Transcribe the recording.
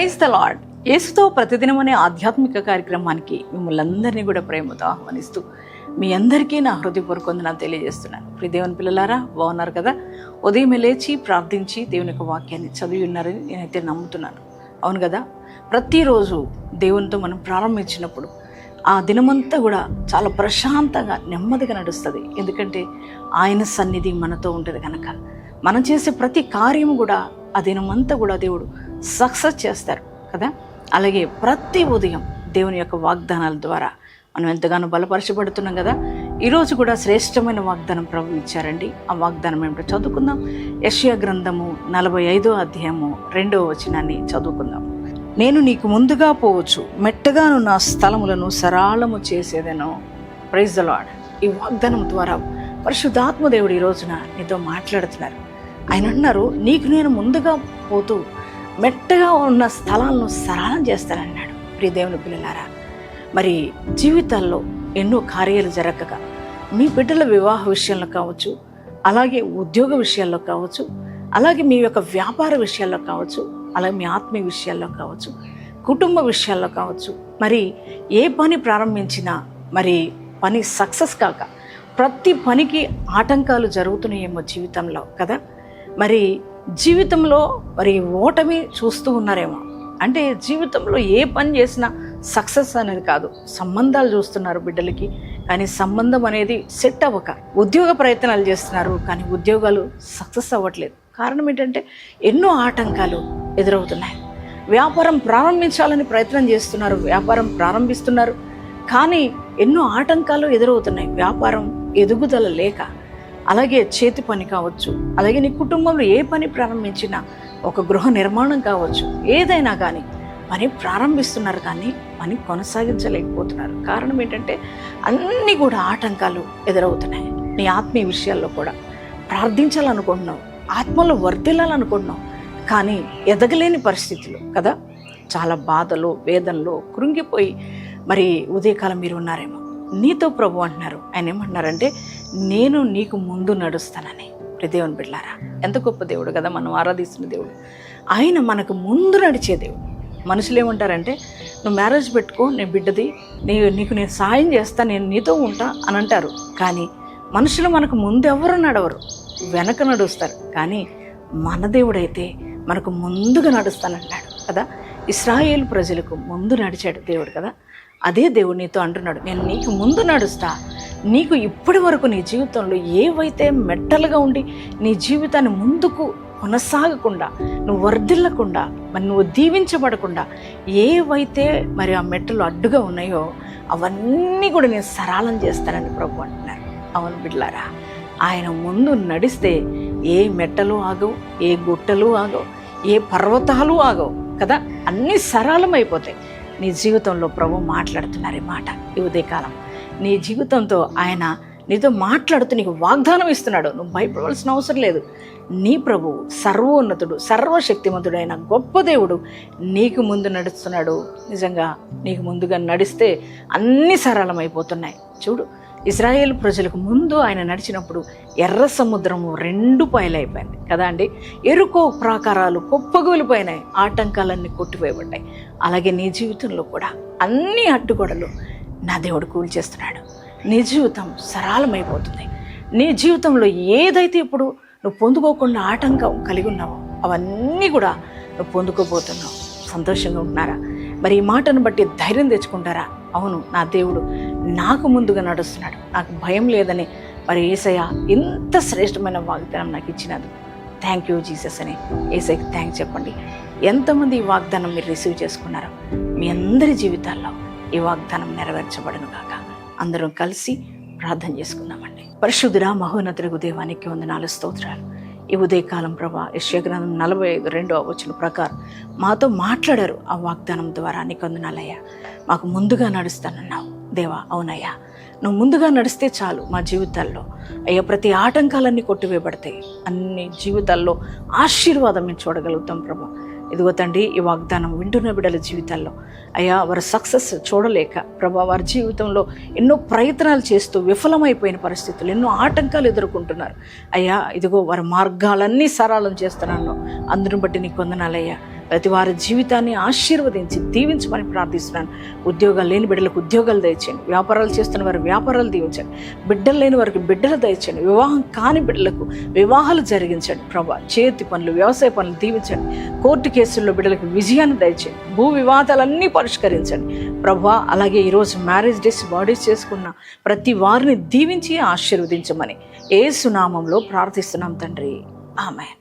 Praise the lord. యేసుతో ప్రతిదినం అనే ఆధ్యాత్మిక కార్యక్రమానికి మిమ్మల్ని అందరినీ కూడా ప్రేమతో ఆహ్వానిస్తూ మీ అందరికీ నా హృదయపూర్వక వందనాలు తెలియజేస్తున్నాను. ప్రియ దేవుని పిల్లలారా, బాగున్నారు కదా? ఉదయం లేచి ప్రార్థించి దేవుని యొక్క వాక్యాన్ని చదివి ఉన్నారని నేనైతే నమ్ముతున్నాను. అవును కదా? ప్రతిరోజు దేవునితో మనం ప్రారంభించినప్పుడు ఆ దినమంతా కూడా చాలా ప్రశాంతంగా నెమ్మదిగా నడుస్తుంది. ఎందుకంటే ఆయన సన్నిధి మనతో ఉంటుంది కనుక మనం చేసే ప్రతి కార్యము కూడా ఆ దినమంతా కూడా దేవుడు సక్సెస్ చేస్తారు కదా. అలాగే ప్రతి ఉదయం దేవుని యొక్క వాగ్దానాల ద్వారా మనం ఎంతగానో బలపరచబడుతున్నాం కదా. ఈరోజు కూడా శ్రేష్టమైన వాగ్దానం ప్రభు ఇచ్చారండి. ఆ వాగ్దానం ఏమిటో చదువుకుందాం. యెషయా గ్రంథము 45వ అధ్యాయము 2వ వచనాన్ని చదువుకుందాం. నేను నీకు ముందుగా పోవచ్చు, మెట్టగాను నా స్థలములను సరళము చేసేదను. Praise the Lord. ఈ వాగ్దానం ద్వారా పరిశుద్ధాత్మ దేవుడు ఈ రోజున నీతో మాట్లాడుతున్నారు. ఆయన అన్నారు, నీకు నేను ముందుగా పోతూ మెట్టగా ఉన్న స్థలాలను సరళం చేస్తానన్నాడు. ప్రియ దేవుని పిల్లలారా, మరి జీవితాల్లో ఎన్నో కార్యాలు జరగక మీ బిడ్డల వివాహ విషయంలో కావచ్చు, అలాగే ఉద్యోగ విషయాల్లో కావచ్చు, అలాగే మీ యొక్క వ్యాపార విషయాల్లో కావచ్చు, అలాగే మీ ఆత్మీయ విషయాల్లో కావచ్చు, కుటుంబ విషయాల్లో కావచ్చు, మరి ఏ పని ప్రారంభించినా మరి పని సక్సెస్ కాక ప్రతి పనికి ఆటంకాలు జరుగుతున్నాయేమో జీవితంలో కదా. మరి జీవితంలో మరి ఓటమి చూస్తూ ఉన్నారేమో. అంటే జీవితంలో ఏ పని చేసినా సక్సెస్ అనేది కాదు, సంబంధాలు చూస్తున్నారు బిడ్డలకి, కానీ సంబంధం అనేది సెట్ అవ్వక ఉద్యోగ ప్రయత్నాలు చేస్తున్నారు, కానీ ఉద్యోగాలు సక్సెస్ అవ్వట్లేదు. కారణం ఏంటంటే ఎన్నో ఆటంకాలు ఎదురవుతున్నాయి. వ్యాపారం ప్రారంభించాలని ప్రయత్నం చేస్తున్నారు, వ్యాపారం ప్రారంభిస్తున్నారు, కానీ ఎన్నో ఆటంకాలు ఎదురవుతున్నాయి. వ్యాపారం ఎదుగుదల లేక, అలాగే చేతి పని కావచ్చు, అలాగే నీ కుటుంబంలో ఏ పని ప్రారంభించినా, ఒక గృహ నిర్మాణం కావచ్చు, ఏదైనా కానీ పని ప్రారంభిస్తున్నారు కానీ పని కొనసాగించలేకపోతున్నారు. కారణం ఏంటంటే అన్నీ కూడా ఆటంకాలు ఎదురవుతున్నాయి. నీ ఆత్మీయ విషయాల్లో కూడా ప్రార్థించాలనుకుంటున్నావు, ఆత్మలో వర్ధిల్లాలనుకుంటున్నావు, కానీ ఎదగలేని పరిస్థితులు కదా. చాలా బాధలు, వేదనలు, కృంగిపోయి మరి ఉదయకాలం మీరు ఉన్నారేమో. నీతో ప్రభు అంటున్నారు. ఆయన ఏమంటున్నారంటే, నేను నీకు ముందు నడుస్తానని. దేవుని బిడ్డలారా, ఎంత గొప్ప దేవుడు కదా మనం ఆరాధిస్తున్న దేవుడు. ఆయన మనకు ముందు నడిచే దేవుడు. మనుషులు ఏమంటారంటే, నువ్వు మ్యారేజ్ పెట్టుకో, నేను బిడ్డది, నీకు నేను సాయం చేస్తా, నేను నీతో ఉంటా అని అంటారు. కానీ మనుషులు మనకు ముందు ఎవరు నడవరు, వెనక నడుస్తారు. కానీ మన దేవుడైతే మనకు ముందుగా నడుస్తానన్నాడు కదా. ఇశ్రాయేలు ప్రజలకు ముందు నడిచాడు దేవుడు కదా. అదే దేవుడు నీతో అంటున్నాడు, నేను నీకు ముందు నడుస్తా. నీకు ఇప్పటి వరకు నీ జీవితంలో ఏవైతే మెట్టలుగా ఉండి నీ జీవితాన్ని ముందుకు కొనసాగకుండా, నువ్వు వర్ధిల్లకుండా, మరి నువ్వు దీవించబడకుండా ఏవైతే మరి ఆ మెట్టలు అడ్డుగా ఉన్నాయో అవన్నీ కూడా నేను సరళం చేస్తానని ప్రభు అంటున్నారు. అవును బిడ్డలారా, ఆయన ముందు నడిస్తే ఏ మెట్టలు ఆగవు, ఏ గుట్టలు ఆగవు, ఏ పర్వతాలు ఆగవు కదా. అన్నీ సరళమైపోతాయి. నీ జీవితంలో ప్రభు మాట్లాడుతున్నారు ఈ మాట. ఈ ఉదయకాలం నీ జీవితంతో ఆయన నీతో మాట్లాడుతూ నీకు వాగ్దానం ఇస్తున్నాడు. నువ్వు భయపడవలసిన అవసరం లేదు. నీ ప్రభు సర్వోన్నతుడు, సర్వశక్తిమంతుడైన గొప్ప దేవుడు నీకు ముందు నడుస్తున్నాడు. నిజంగా నీకు ముందుగా నడిస్తే అన్నీ సరళమైపోతున్నాయి. చూడు, ఇశ్రాయేలు ప్రజలకు ముందు ఆయన నడిచినప్పుడు ఎర్ర సముద్రము 2 పాయలైపోయింది కదా అండి. ఎరుకో ప్రాకారాలు కుప్పగూలిపోయినాయి, ఆటంకాలన్నీ కొట్టివేయబడ్డాయి. అలాగే నీ జీవితంలో కూడా అన్ని అడ్డుగోడలు నా దేవుడు కూల్చేస్తున్నాడు. నీ జీవితం సరళమైపోతుంది. నీ జీవితంలో ఏదైతే ఇప్పుడు నువ్వు పొందుకోకుండా ఆటంకం కలిగి ఉన్నావో అవన్నీ కూడా నువ్వు పొందుకోబోతున్నావు. సంతోషంగా ఉంటున్నారా? మరి ఈ మాటను బట్టి ధైర్యం తెచ్చుకుంటారా? అవును, నా దేవుడు నాకు ముందుగా నడుస్తున్నాడు, నాకు భయం లేదని మరి యేసయ్య ఇంత శ్రేష్టమైన వాగ్దానం నాకు ఇచ్చినందుకు థ్యాంక్ యూ జీసస్ అని యేసయ్యకి థ్యాంక్స్ చెప్పండి. ఎంతమంది ఈ వాగ్దానం మీరు రిసీవ్ చేసుకున్నారో మీ అందరి జీవితాల్లో ఈ వాగ్దానం నెరవేర్చబడను కాక. అందరం కలిసి ప్రార్థన చేసుకుందామండి. పరిశుద్ధుడా, మహోన్నతులకు దేవానికి వందనాలు, స్తోత్రాలు. ఈ ఉదయకాలం ప్రభా, యెషయా గ్రంథం 45:2 వచనం ప్రకారం మాతో మాట్లాడారు. ఆ వాగ్దానం ద్వారా నీకు వందనాలయ్యా. మాకు ముందుగా నడుస్తానన్నావు దేవా. అవునయ్యా, నువ్వు ముందుగా నడిస్తే చాలు మా జీవితాల్లో అయ్యా ప్రతి ఆటంకాలన్నీ కొట్టివేయబడతాయి. అన్ని జీవితాల్లో ఆశీర్వాదం మేము చూడగలుగుతాం ప్రభా. ఇదిగో తండ్రి, ఈ వాగ్దానం వింటున్న బిడ్డల జీవితాల్లో అయ్యా వారి సక్సెస్ చూడలేక ప్రభా, వారి జీవితంలో ఎన్నో ప్రయత్నాలు చేస్తూ విఫలమైపోయిన పరిస్థితులు, ఎన్నో ఆటంకాలు ఎదుర్కొంటున్నారు అయ్యా. ఇదిగో వారి మార్గాలన్నీ సరళం చేస్తున్నాను, అందును బట్టి నీకు వందనాలయ్యా. ప్రతి వారి జీవితాన్ని ఆశీర్వదించి దీవించమని ప్రార్థిస్తున్నాను. ఉద్యోగాలు లేని బిడ్డలకు ఉద్యోగాలు దయచేయండి. వ్యాపారాలు చేస్తున్న వారి వ్యాపారాలు దీవించండి. బిడ్డలు లేని వారికి బిడ్డలు దయచేయండి. వివాహం కాని బిడ్డలకు వివాహాలు జరిగించండి ప్రభా. చేతి పనులు, వ్యవసాయ పనులు దీవించండి. కోర్టు కేసుల్లో బిడ్డలకు విజయాన్ని దయచేయండి. భూ వివాదాలన్నీ పరిష్కరించండి ప్రభా. అలాగే ఈరోజు మ్యారేజ్ డేస్, బర్త్డేస్ చేసుకున్న ప్రతి వారిని దీవించి ఆశీర్వదించమని యేసు నామములో ప్రార్థిస్తున్నాం తండ్రి. ఆమేన్.